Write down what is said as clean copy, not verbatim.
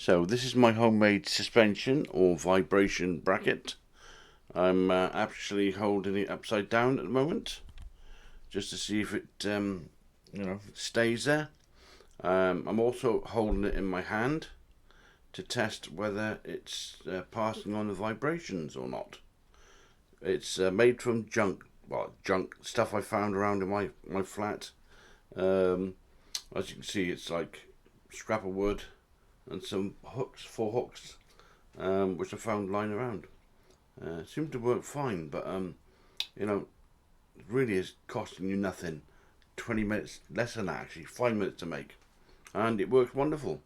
So this is my homemade suspension or vibration bracket. I'm actually holding it upside down at the moment, just to see if it, stays there. I'm also holding it in my hand to test whether it's passing on the vibrations or not. It's made from junk stuff I found around in my flat. As you can see, it's like scrap of wood and some hooks, four hooks, which I found lying around. Seemed to work fine, but it really is costing you nothing. 20 minutes, less than that actually, 5 minutes to make, and it works wonderful.